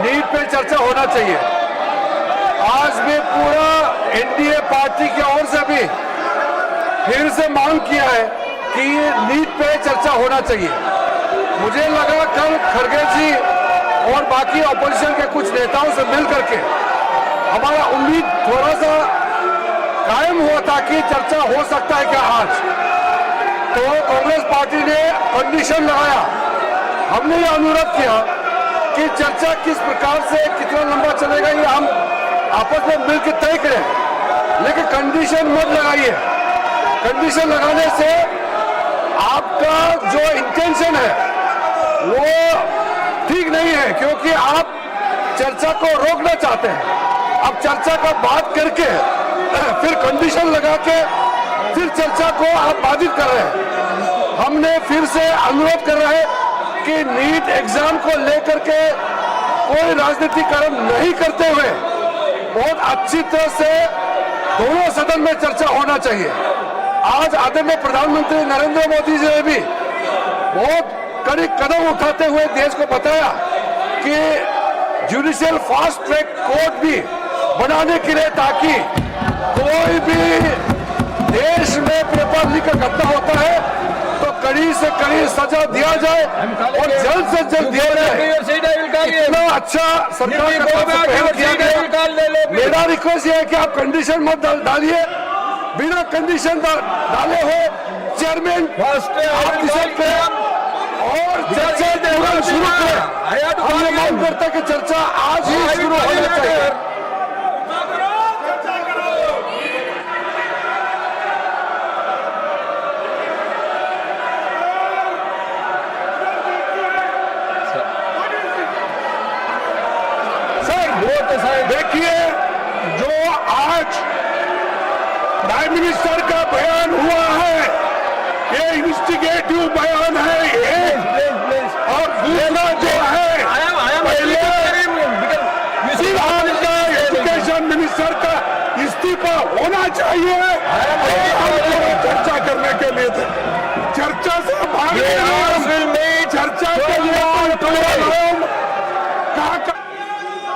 NEET पे चर्चा होना चाहिए। आज भी पूरा एनडीए पार्टी की ओर से भी फिर से मांग किया है कि नीट पे चर्चा होना चाहिए। मुझे लगा कल खड़गे जी और बाकी ऑपोजिशन के कुछ नेताओं से मिल करके हमारा उम्मीद थोड़ा सा कायम हुआ था कि चर्चा हो सकता है क्या आज। तो कांग्रेस पार्टी ने कंडीशन लगाया, हमने ये अनुरोध किया कि चर्चा किस प्रकार से कितना लंबा चलेगा ये हम आपस में मिलकर तय करें, लेकिन कंडीशन मत लगाइए। कंडीशन लगाने से आपका जो इंटेंशन है वो ठीक नहीं है, क्योंकि आप चर्चा को रोकना चाहते हैं। अब चर्चा का बात करके फिर कंडीशन लगा के फिर चर्चा को आप बाधित कर रहे हैं। हमने फिर से अनुरोध कर रहे हैं कि नीट एग्जाम को लेकर के कोई राजनीतिकरण नहीं करते हुए बहुत अच्छी तरह से दोनों सदन में चर्चा होना चाहिए। आज आदरणीय प्रधानमंत्री नरेंद्र मोदी जी ने भी बहुत कड़ी कदम उठाते हुए देश को बताया कि जुडिशियल फास्ट ट्रैक कोर्ट भी बनाने के लिए, ताकि कोई भी देश में पेपर लीक का घटना होता है तो कड़ी से कड़ी सजा दिया जाए और जल्द से जल्द दिया जाए। इतना अच्छा सरकार का पहल किया गया। मेरा रिक्वेस्ट ये है कि आप कंडीशन मत डालिए, बिना कंडीशन डाले हो चेयरमैन आप डिसाइड करें और चर्चा शुरू करें। हम ये मांग करते हैं कि चर्चा आज ही शुरू होना चाहिए। देखिए, जो आज प्राइम मिनिस्टर का बयान हुआ है ये इंस्टिगेटिव बयान है ये, और दूसरा जो है पहले एजुकेशन मिनिस्टर का इस्तीफा होना चाहिए। चर्चा करने के लिए चर्चा से चर्चा के लिए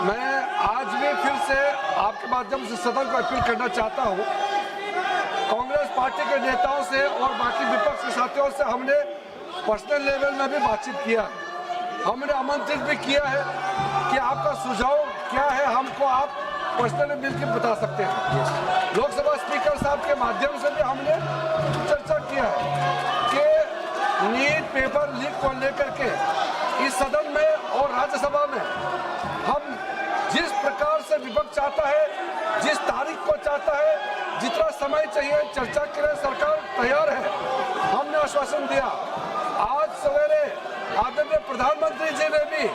मैं आज भी फिर से आपके माध्यम से सदन को अपील करना चाहता हूं। कांग्रेस पार्टी के नेताओं से और बाकी विपक्ष के साथियों से हमने पर्सनल लेवल में भी बातचीत किया है। हमने आमंत्रित भी किया है कि आपका सुझाव क्या है हमको आप पर्सनली मिलकर बता सकते हैं। लोकसभा स्पीकर साहब के माध्यम से भी हमने चर्चा किया है कि नीट पेपर लीक को लेकर के इस सदन में और राज्यसभा में हम जिस प्रकार से विपक्ष चाहता है, जिस तारीख को चाहता है, जितना समय चाहिए चर्चा के लिए सरकार तैयार है। हमने आश्वासन दिया। आज सवेरे आदरणीय प्रधानमंत्री जी ने भी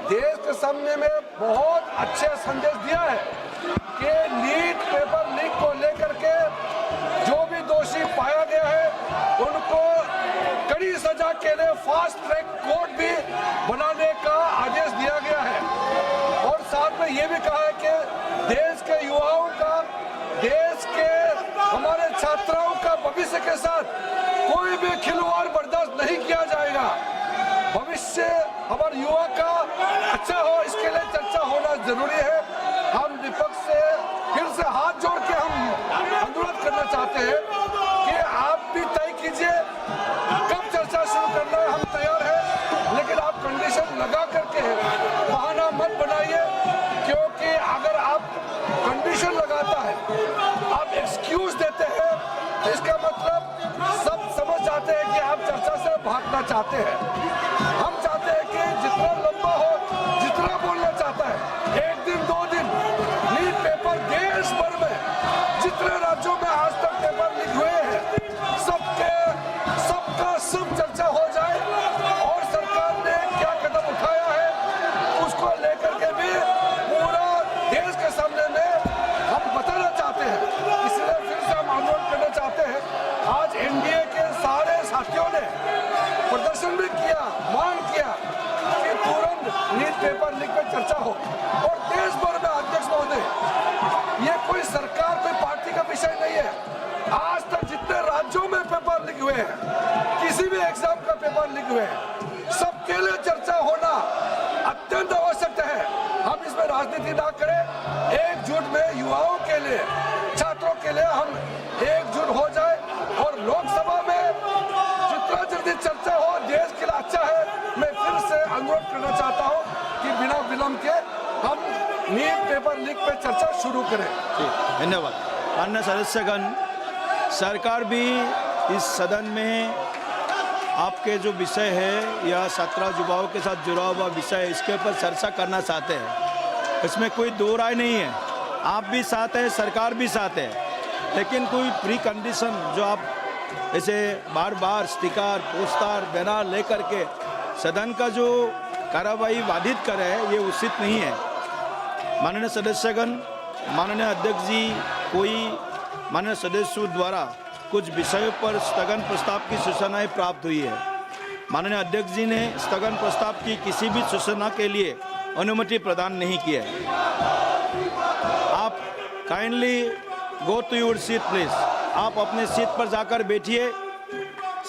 देश के सामने में बहुत अच्छे संदेश दिया है कि नीट पेपर लीक को लेकर के जो भी दोषी पाया गया है उनको कड़ी सजा के लिए फास्ट ट्रैक कोर्ट भी बनाने का आदेश दिया गया है। और साथ में ये भी कहा है कि देश के युवाओं का, देश के हमारे छात्राओं का भविष्य के साथ कोई भी खिलवाड़ बर्दाश्त नहीं किया जाएगा। भविष्य हमारे युवा का अच्छा हो, इसके लिए चर्चा होना जरूरी है। हम विपक्ष से फिर से हाथ जोड़ के हम अनुरोध करना चाहते हैं कि आप भी तय कीजिए कब चर्चा शुरू करना है। हम तैयार हैं, लेकिन आप कंडीशन लगा करके बहाना मत बनाइए, क्योंकि अगर आप कंडीशन लगाता है, आप एक्सक्यूज देते हैं, तो इसका मतलब सब समझ जाते हैं कि आप चर्चा से भागना चाहते हैं। हम चाहते हैं कि जितना लंबा हो, जितना बोलना चाहता है, 1 दिन 2 दिन नीट पेपर देश भर में जितने राज्यों में आज तक पेपर लीक हुए हैं सबका सब चर्चा हो जाए और सरकार ने क्या कदम उठाया है उसको लेकर के भी पूरा देश के सामने में हम बताना चाहते हैं। इसलिए फिर से हम अनुरोध करना चाहते हैं। आज एनडीए के सारे साथियों ने प्रदर्शन भी किया, मांग किया कि तुरंत नीट पेपर लीक पर चर्चा हो। और देश भर में अध्यक्ष महोदय, ये कोई सरकार कोई पार्टी का विषय नहीं है। आज तक जितने राज्यों में पेपर लीक हुए हैं, किसी भी एग्जाम का पेपर लीक हुए हैं, सबके लिए चर्चा होना अत्यंत आवश्यक है। राजनीति ना करें, एकजुट में युवाओं के लिए, छात्रों के लिए हम एकजुट हो जाए और लोकसभा में जितना जल्दी चर्चा हो देश के लिए अच्छा है। मैं फिर से अनुरोध करना चाहता हूं कि बिना विलंब के हम नीट पेपर लीक पे चर्चा शुरू करें। धन्यवाद। अन्य सदस्यगण, सरकार भी इस सदन में आपके जो विषय है या 17 युवाओं के साथ जुड़ा हुआ विषय है, इसके ऊपर चर्चा करना चाहते हैं। इसमें कोई दो राय नहीं है, आप भी साथ हैं, सरकार भी साथ है, लेकिन कोई प्री कंडीशन जो आप ऐसे बार बार स्टिकर पोस्टर बैनर लेकर के सदन का जो कार्रवाई बाधित करे, ये उचित नहीं है। माननीय सदस्यगण, माननीय अध्यक्ष जी, कोई माननीय सदस्यों द्वारा कुछ विषयों पर स्थगन प्रस्ताव की सूचनाएं प्राप्त हुई है। माननीय अध्यक्ष जी ने स्थगन प्रस्ताव की किसी भी सूचना के लिए अनुमति प्रदान नहीं की है। आप kindly go to your seat please. आप अपने सीट पर जाकर बैठिए।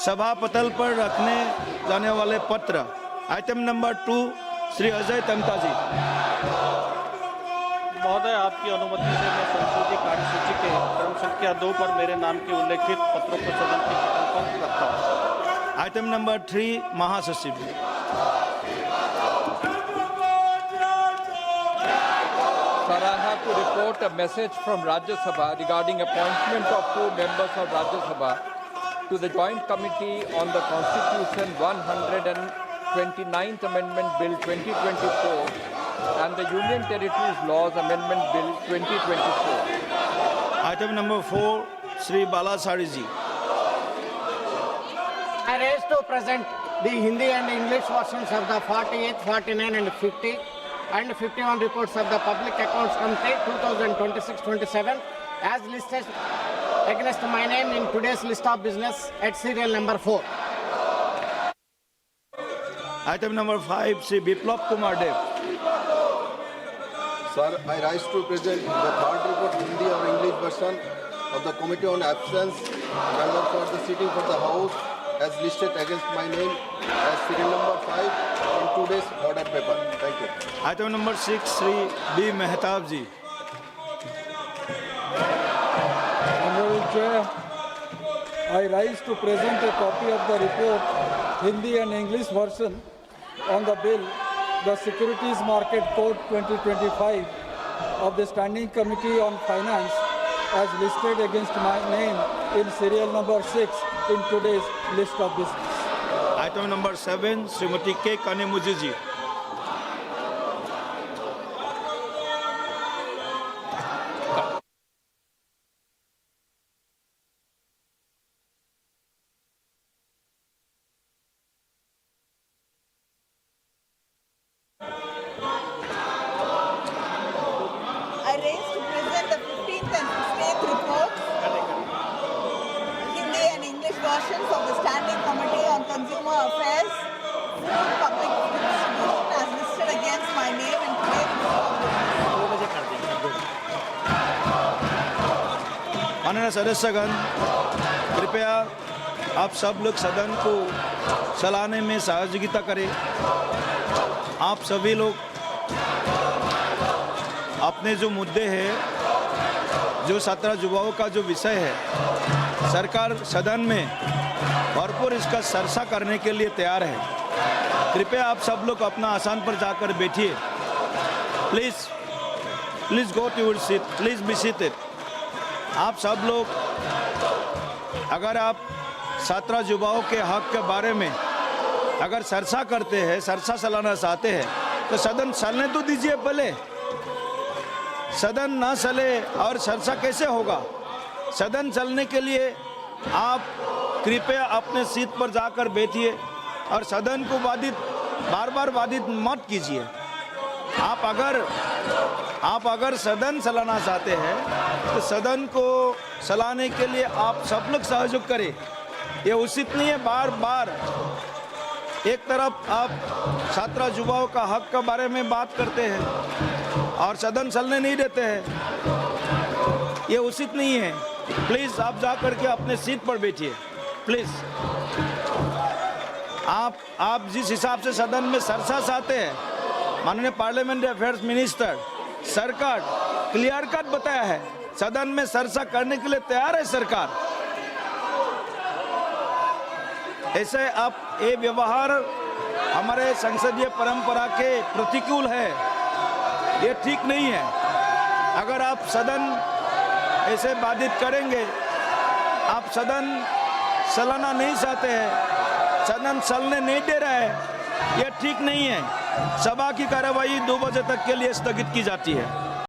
सभा पटल पर रखने जाने वाले पत्र आइटम नंबर 2 श्री अजय तमता जी। महोदय, आपकी अनुमति से मैं संशोधित कार्यसूची के क्रम संख्या 2 पर मेरे नाम के उल्लेखित पत्रों को सदन के पटल पर रखता हूँ। आइटम नंबर 3 महासचिव जी। Sir, I have to report a message from Rajya Sabha regarding appointment of 2 members of Rajya Sabha to the Joint Committee on the Constitution 129th Amendment Bill 2024 and the Union Territories Laws Amendment Bill 2024. Item number 4 Shri Balasari ji. I raise to present the Hindi and English versions of the 48, 49 and 50 and 51 reports of the Public Accounts Committee 2026-27 as listed against my name in today's list of business at serial number 4. Item number 5 Shri Biplab Kumar Deb. Sir, I rise to present the third report, Hindi or English version of the Committee on Absence member for the sitting for the House as listed against my name as serial number 5 in today's order paper. Thank you. Item number 6 Shri B Mahtab ji. Honorable Chair, I rise to present a copy of the report, Hindi and English version, on the bill, the Securities Market Code 2025 of the Standing Committee on Finance as listed against my name in serial number 6 in today's list of business. Item number 7 Shrimati के कानेमुजी जी। I raise to present the 15th and 16th reports, Hindi and English versions of the Standing Committee on Consumer Affairs, Food Public Distribution as listed against my name in today's list of business. माननीय सदस्यगण, कृपया आप सब लोग सदन को चलाने में सहयोगिता करें। आप सभी लोग अपने जो मुद्दे हैं, जो 17 युवाओं का जो विषय है, सरकार सदन में भरपूर इसका चर्चा करने के लिए तैयार है। कृपया आप सब लोग अपना आसन पर जाकर बैठिए। Please go to your seat, please be seated. आप सब लोग, अगर आप 17 युवाओं के हक के बारे में अगर चर्चा करते हैं, चर्चा चलाना चाहते हैं, तो सदन चलने तो दीजिए पहले। सदन ना चले और चर्चा कैसे होगा? सदन चलने के लिए आप कृपया अपने सीट पर जाकर बैठिए और सदन को बार बार बाधित मत कीजिए। आप अगर सदन चलाना चाहते हैं तो सदन को चलाने के लिए आप सब लोग सहयोग करें। ये उचित नहीं है बार बार एक तरफ आप 17 युवाओं का हक के बारे में बात करते हैं और सदन चलने नहीं देते हैं। ये उचित नहीं है। प्लीज़ आप जा करके अपने सीट पर बैठिए। प्लीज़ आप जिस हिसाब से सदन में चर्चा चाहते हैं, माननीय पार्लियामेंट्री अफेयर्स मिनिस्टर सरकार क्लियर कट बताया है, सदन में चर्चा करने के लिए तैयार है सरकार। ऐसे आप ये व्यवहार हमारे संसदीय परंपरा के प्रतिकूल है, ये ठीक नहीं है। अगर आप सदन ऐसे बाधित करेंगे, आप सदन चलाना नहीं चाहते हैं, सदन चलने नहीं दे रहा है, ये ठीक नहीं है। सभा की कार्यवाही 2 बजे तक के लिए स्थगित की जाती है।